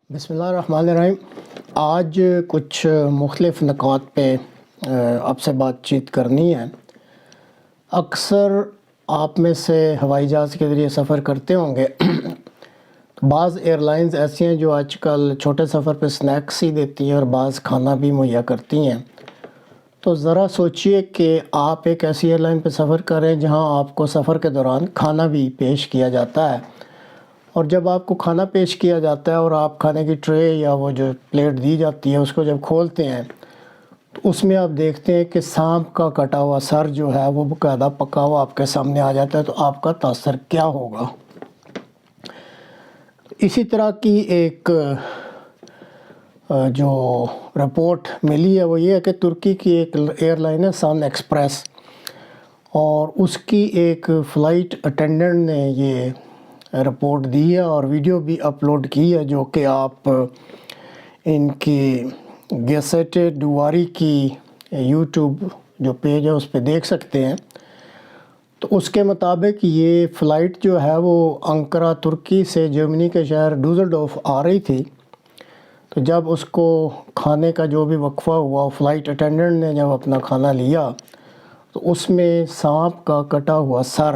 بسم اللہ الرحمن الرحیم۔ آج کچھ مختلف نکات پہ آپ سے بات چیت کرنی ہے۔ اکثر آپ میں سے ہوائی جہاز کے ذریعے سفر کرتے ہوں گے۔ بعض ایئر لائنز ایسی ہیں جو آج کل چھوٹے سفر پہ سنیکس ہی دیتی ہیں اور بعض کھانا بھی مہیا کرتی ہیں۔ تو ذرا سوچئے کہ آپ ایک ایسی ایئر لائن پہ سفر کریں جہاں آپ کو سفر کے دوران کھانا بھی پیش کیا جاتا ہے، اور جب آپ کو کھانا پیش کیا جاتا ہے اور آپ کھانے کی ٹرے یا وہ جو پلیٹ دی جاتی ہے اس کو جب کھولتے ہیں تو اس میں آپ دیکھتے ہیں کہ سانپ کا کٹا ہوا سر جو ہے وہ باقاعدہ پکا ہوا آپ کے سامنے آ جاتا ہے، تو آپ کا تاثر کیا ہوگا؟ اسی طرح کی ایک جو رپورٹ ملی ہے وہ یہ ہے کہ ترکی کی ایک ایئر لائن ہے سن ایکسپریس، اور اس کی ایک فلائٹ اٹینڈنٹ نے یہ رپورٹ دی ہے اور ویڈیو بھی اپلوڈ کی ہے، جو کہ آپ ان کی گیسیٹے ڈواری کی یوٹیوب جو پیج ہے اس پہ دیکھ سکتے ہیں۔ تو اس کے مطابق یہ فلائٹ جو ہے وہ انقرہ ترکی سے جرمنی کے شہر ڈوزلڈورف آ رہی تھی۔ تو جب اس کو کھانے کا جو بھی وقفہ ہوا، فلائٹ اٹینڈنٹ نے جب اپنا کھانا لیا تو اس میں سانپ کا کٹا ہوا سر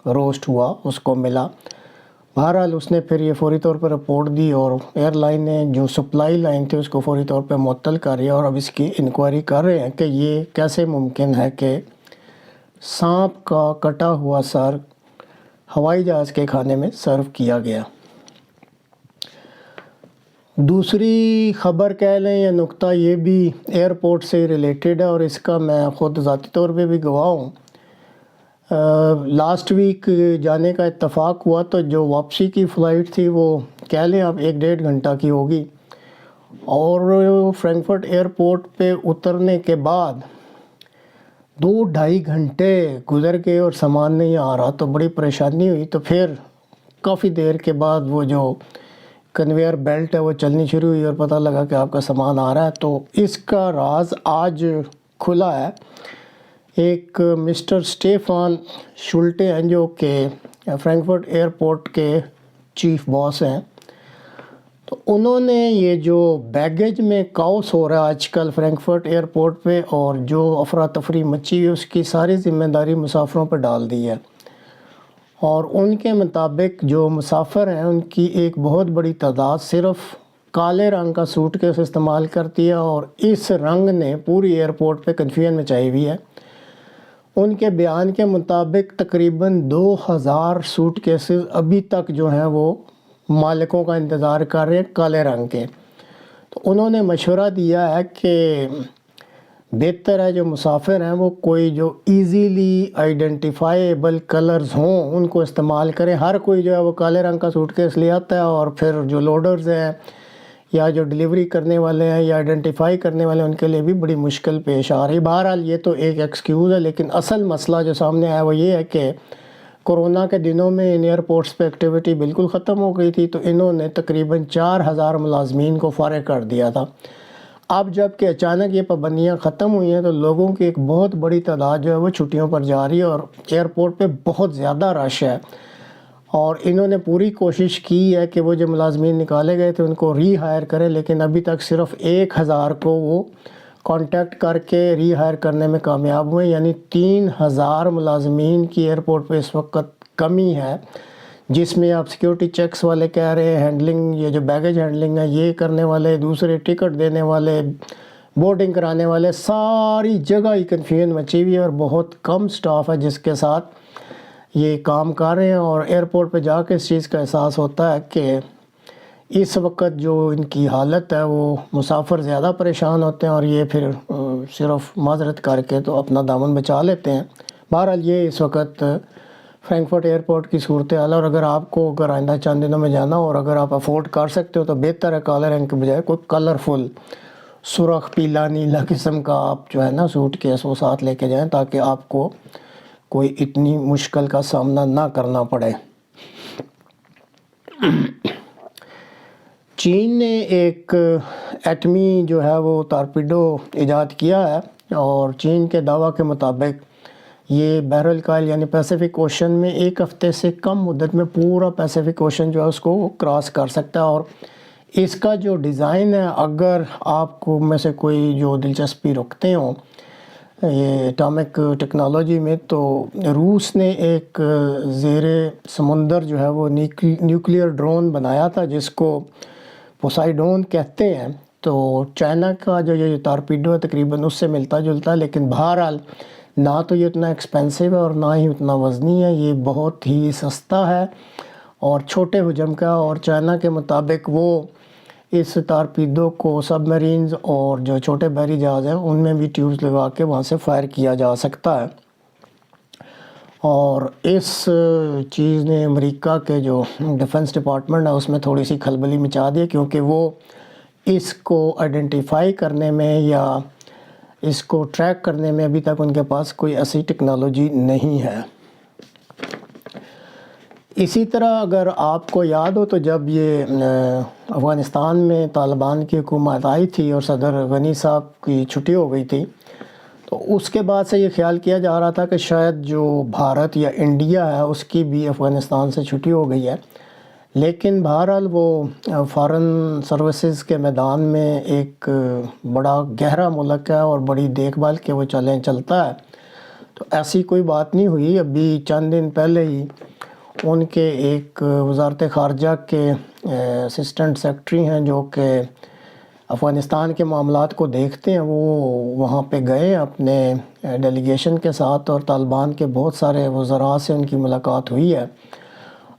روسٹ ہوا اس کو ملا۔ بہرحال اس نے پھر یہ فوری طور پر رپورٹ دی اور ایئر لائن نے جو سپلائی لائن تھی اس کو فوری طور پہ معطل کر دیا، اور اب اس کی انکوائری کر رہے ہیں کہ یہ کیسے ممکن ہے کہ سانپ کا کٹا ہوا سر ہوائی جہاز کے کھانے میں سرو کیا گیا۔ دوسری خبر کہہ لیں یا نقطہ یہ بھی ایئرپورٹ سے ریلیٹڈ ہے، اور اس کا میں خود ذاتی طور پہ بھی گواہ ہوں۔ لاسٹ ویک جانے کا اتفاق ہوا تو جو واپسی کی فلائٹ تھی وہ کہہ لیں اب 1-1.5 گھنٹہ کی ہوگی، اور فرینکفرٹ ایئرپورٹ پہ اترنے کے بعد 2-2.5 گھنٹے گزر گئے اور سامان نہیں آ رہا، تو بڑی پریشانی ہوئی۔ تو پھر کافی دیر کے بعد وہ جو کنویئر بیلٹ ہے وہ چلنی شروع ہوئی اور پتہ لگا کہ آپ کا سامان آ رہا ہے۔ تو اس کا راز آج کھلا ہے۔ ایک مسٹر اسٹیفان شولٹے ہیں جو کہ فرینکفرٹ ایئرپورٹ کے چیف باس ہیں۔ تو انہوں نے یہ جو بیگیج میں کاؤس ہو رہا ہے آج کل فرینکفرٹ ایئرپورٹ پہ اور جو افراتفری مچی ہے، اس کی ساری ذمہ داری مسافروں پہ ڈال دی ہے، اور ان کے مطابق جو مسافر ہیں ان کی ایک بہت بڑی تعداد صرف کالے رنگ کا سوٹ کیس استعمال کرتی ہے، اور اس رنگ نے پوری ایئرپورٹ پہ کنفیوژن مچائی ہوئی ہے۔ ان کے بیان کے مطابق تقریباً 2000 سوٹ کیسز ابھی تک جو ہیں وہ مالکوں کا انتظار کر رہے ہیں کالے رنگ کے۔ تو انہوں نے مشورہ دیا ہے کہ بہتر ہے جو مسافر ہیں وہ کوئی جو ایزیلی آئیڈینٹیفائیبل کلرز ہوں ان کو استعمال کریں۔ ہر کوئی جو ہے وہ کالے رنگ کا سوٹ کیس لے آتا ہے، اور پھر جو لوڈرز ہیں یا جو ڈیلیوری کرنے والے ہیں یا آئیڈینٹیفائی کرنے والے ہیں ان کے لیے بھی بڑی مشکل پیش آ رہی۔ بہرحال یہ تو ایک ایکسکیوز ہے، لیکن اصل مسئلہ جو سامنے آیا وہ یہ ہے کہ کورونا کے دنوں میں ان ایئرپورٹس پہ ایکٹیویٹی بالکل ختم ہو گئی تھی، تو انہوں نے تقریباً 4000 ملازمین کو فارغ کر دیا تھا۔ اب جب کہ اچانک یہ پابندیاں ختم ہوئی ہیں تو لوگوں کی ایک بہت بڑی تعداد جو ہے وہ چھٹیوں پر جا رہی ہے، اور ایئرپورٹ پہ بہت زیادہ رش ہے، اور انہوں نے پوری کوشش کی ہے کہ وہ جو ملازمین نکالے گئے تھے ان کو ری ہائر کریں، لیکن ابھی تک صرف 1000 کو وہ کانٹیکٹ کر کے ری ہائر کرنے میں کامیاب ہوئے، یعنی 3000 ملازمین کی ایئرپورٹ پہ اس وقت کمی ہے، جس میں آپ سیکیورٹی چیکس والے کہہ رہے ہیں، ہینڈلنگ یہ جو بیگیج ہینڈلنگ ہے یہ کرنے والے، دوسرے ٹکٹ دینے والے، بورڈنگ کرانے والے، ساری جگہ ہی کنفیوژن مچی ہوئی ہے، اور بہت کم سٹاف ہے جس کے ساتھ یہ کام کر رہے ہیں۔ اور ایئرپورٹ پہ جا کے اس چیز کا احساس ہوتا ہے کہ اس وقت جو ان کی حالت ہے وہ مسافر زیادہ پریشان ہوتے ہیں، اور یہ پھر صرف معذرت کر کے تو اپنا دامن بچا لیتے ہیں۔ بہرحال یہ اس وقت فرینکفرٹ ایئرپورٹ کی صورتحال ہے، اور اگر آپ کو آئندہ چند دنوں میں جانا ہو اور اگر آپ افورڈ کر سکتے ہو تو بہتر ہے کالے رنگ کے بجائے کوئی کلرفل سرخ پیلا نیلا قسم کا آپ جو ہے نا سوٹ کیس وہ ساتھ لے کے جائیں، تاکہ آپ کو کوئی اتنی مشکل کا سامنا نہ کرنا پڑے۔ چین نے ایک ایٹمی جو ہے وہ ٹارپیڈو ایجاد کیا ہے، اور چین کے دعویٰ کے مطابق یہ بحر الکاہل یعنی پیسیفک اوشن میں 1 ہفتے سے کم مدت میں پورا پیسیفک اوشن جو ہے اس کو کراس کر سکتا ہے، اور اس کا جو ڈیزائن ہے، اگر آپ کو میں سے کوئی جو دلچسپی رکھتے ہوں یہ ایٹامک ٹیکنالوجی میں، تو روس نے ایک زیر سمندر جو ہے وہ نیوکلیئر ڈرون بنایا تھا جس کو پوسائیڈون کہتے ہیں. تو چائنا کا جو یہ ٹارپیڈو ہے تقریباً اس سے ملتا جلتا ہے، لیکن بہرحال نہ تو یہ اتنا ایکسپینسو ہے اور نہ ہی اتنا وزنی ہے. یہ بہت ہی سستا ہے اور چھوٹے حجم کا، اور چائنا کے مطابق وہ اس ٹارپیڈو کو سب میرینز اور جو چھوٹے بحری جہاز ہیں ان میں بھی ٹیوبز لگا کے وہاں سے فائر کیا جا سکتا ہے. اور اس چیز نے امریکہ کے جو ڈیفنس ڈپارٹمنٹ ہے اس میں تھوڑی سی کھلبلی مچا دی، کیونکہ وہ اس کو آئیڈینٹیفائی کرنے میں یا اس کو ٹریک کرنے میں ابھی تک ان کے پاس کوئی ایسی ٹیکنالوجی نہیں ہے. اسی طرح اگر آپ کو یاد ہو تو جب یہ افغانستان میں طالبان کی حکومت آئی تھی اور صدر غنی صاحب کی چھٹی ہو گئی تھی، تو اس کے بعد سے یہ خیال کیا جا رہا تھا کہ شاید جو بھارت یا انڈیا ہے اس کی بھی افغانستان سے چھٹی ہو گئی ہے. لیکن بہرحال وہ فارن سروسز کے میدان میں ایک بڑا گہرا ملک ہے اور بڑی دیکھ بھال کے وہ چلتا ہے. تو ایسی کوئی بات نہیں ہوئی. ابھی چند دن پہلے ہی ان کے ایک وزارت خارجہ کے اسسٹنٹ سیکرٹری ہیں جو کہ افغانستان کے معاملات کو دیکھتے ہیں، وہ وہاں پہ گئے اپنے ڈیلیگیشن کے ساتھ، اور طالبان کے بہت سارے وزراء سے ان کی ملاقات ہوئی ہے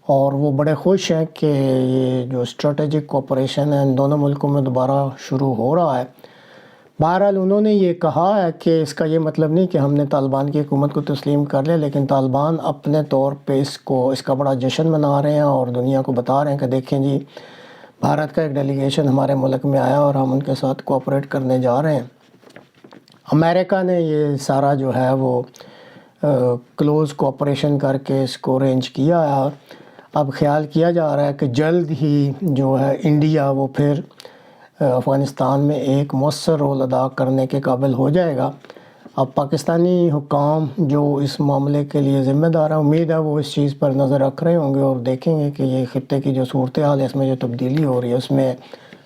اور وہ بڑے خوش ہیں کہ یہ جو اسٹریٹجک کوآپریشن ہے ان دونوں ملکوں میں دوبارہ شروع ہو رہا ہے. بہرحال انہوں نے یہ کہا ہے کہ اس کا یہ مطلب نہیں کہ ہم نے طالبان کی حکومت کو تسلیم کر لیا، لیکن طالبان اپنے طور پہ اس کا بڑا جشن منا رہے ہیں اور دنیا کو بتا رہے ہیں کہ دیکھیں جی بھارت کا ایک ڈیلیگیشن ہمارے ملک میں آیا اور ہم ان کے ساتھ کوآپریٹ کرنے جا رہے ہیں. امریکہ نے یہ سارا جو ہے وہ کلوز کوآپریشن کر کے اس کو ارینج کیا ہے. اب خیال کیا جا رہا ہے کہ جلد ہی جو ہے انڈیا وہ پھر افغانستان میں ایک مؤثر رول ادا کرنے کے قابل ہو جائے گا. اب پاکستانی حکام جو اس معاملے کے لیے ذمہ دار ہیں، امید ہے وہ اس چیز پر نظر رکھ رہے ہوں گے اور دیکھیں گے کہ یہ خطے کی جو صورتحال ہے اس میں جو تبدیلی ہو رہی ہے اس میں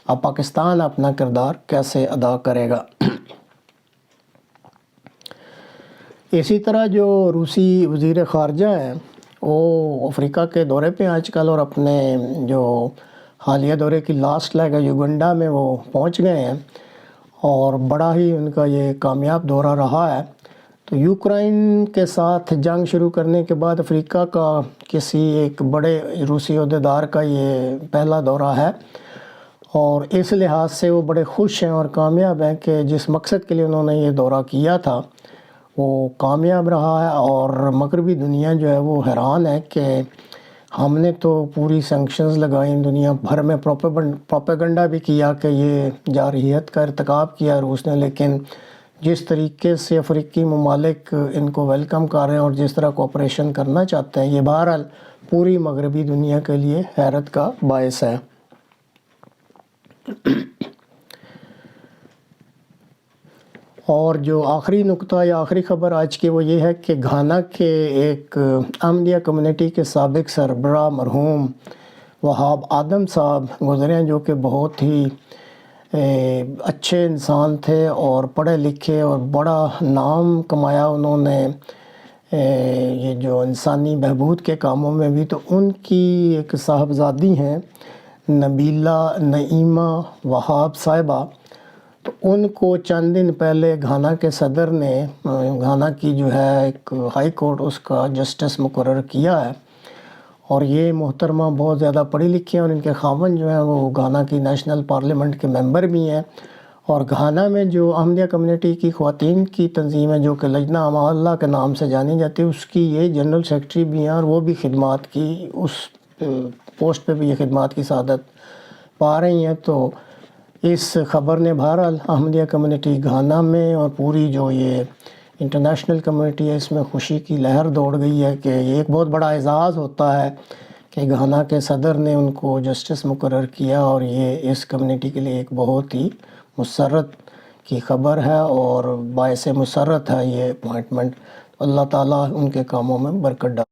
اب پاکستان اپنا کردار کیسے ادا کرے گا. اسی طرح جو روسی وزیر خارجہ ہیں وہ افریقہ کے دورے پہ آج کل، اور اپنے جو حالیہ دورے کی لاسٹ لیگ ہے یوگنڈا میں وہ پہنچ گئے ہیں اور بڑا ہی ان کا یہ کامیاب دورہ رہا ہے. تو یوکرائن کے ساتھ جنگ شروع کرنے کے بعد افریقہ کا کسی ایک بڑے روسی عہدیدار کا یہ پہلا دورہ ہے، اور اس لحاظ سے وہ بڑے خوش ہیں اور کامیاب ہیں کہ جس مقصد کے لیے انہوں نے یہ دورہ کیا تھا وہ کامیاب رہا ہے. اور مغربی دنیا جو ہے وہ حیران ہے کہ ہم نے تو پوری سینکشنز لگائیں، دنیا بھر میں پروپیگنڈا بھی کیا کہ یہ جارحیت کا ارتکاب کیا روس نے، لیکن جس طریقے سے افریقی ممالک ان کو ویلکم کر رہے ہیں اور جس طرح کوآپریشن کرنا چاہتے ہیں، یہ بہرحال پوری مغربی دنیا کے لیے حیرت کا باعث ہے. اور جو آخری نقطہ یا آخری خبر آج کی وہ یہ ہے کہ گھانا کے ایک احمدیہ کمیونٹی کے سابق سربراہ مرحوم وہاب آدم صاحب گزرے ہیں، جو کہ بہت ہی اچھے انسان تھے اور پڑھے لکھے اور بڑا نام کمایا انہوں نے یہ جو انسانی بہبود کے کاموں میں بھی. تو ان کی ایک صاحبزادی ہیں نبیلہ نعیمہ وہاب صاحبہ، تو ان کو چند دن پہلے گھانا کے صدر نے گھانا کی جو ہے ایک ہائی کورٹ اس کا جسٹس مقرر کیا ہے. اور یہ محترمہ بہت زیادہ پڑھی لکھی ہیں اور ان کے خاوند جو ہیں وہ گھانا کی نیشنل پارلیمنٹ کے ممبر بھی ہیں. اور گھانا میں جو احمدیہ کمیونٹی کی خواتین کی تنظیم ہے جو کہ لجنہ امان اللہ کے نام سے جانی جاتی ہے، اس کی یہ جنرل سیکرٹری بھی ہیں اور وہ بھی خدمات کی اس پوسٹ پہ بھی یہ خدمات کی سعادت پا رہی ہیں. تو اس خبر نے بہرحال احمدیہ کمیونٹی گھانا میں اور پوری جو یہ انٹرنیشنل کمیونٹی ہے اس میں خوشی کی لہر دوڑ گئی ہے کہ یہ ایک بہت بڑا اعزاز ہوتا ہے کہ گھانا کے صدر نے ان کو جسٹس مقرر کیا، اور یہ اس کمیونٹی کے لیے ایک بہت ہی مسرت کی خبر ہے اور باعث مسرت ہے یہ اپوائنٹمنٹ. اللہ تعالیٰ ان کے کاموں میں برکت ڈالے.